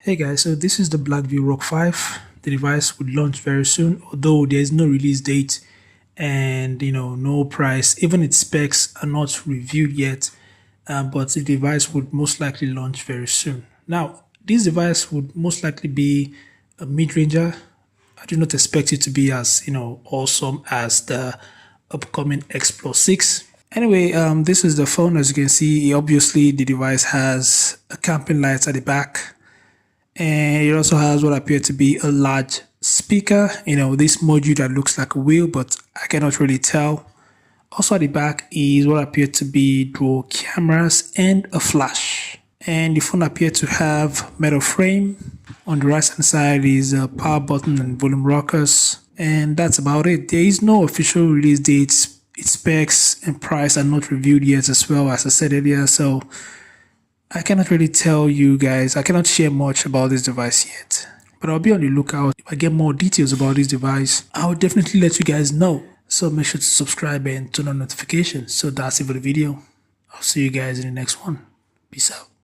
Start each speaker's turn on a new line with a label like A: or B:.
A: Hey guys, so this is the Blackview Rock 5. The device would launch very soon, although there is no release date and no price. Even its specs are not reviewed yet, but the device would most likely launch very soon. Now, this device would most likely be a mid-ranger. I do not expect it to be as awesome as the upcoming X Plus 6. Anyway, this is the phone. As you can see, obviously the device has a camping light at the back, and it also has what appears to be a large speaker, this module that looks like a wheel, but I cannot really tell. Also at the back is what appears to be dual cameras and a flash. And the phone appears to have metal frame. On the right hand side is a power button and volume rockers, and that's about it. There is no official release dates. Its specs and price are not reviewed yet, as well as I said earlier, so I cannot really tell you guys. I cannot share much about this device yet, but I'll be on the lookout. If I get more details about this device, I'll definitely let you guys know. So make sure to subscribe and turn on notifications. So that's it for the video. I'll see you guys in the next one. Peace out.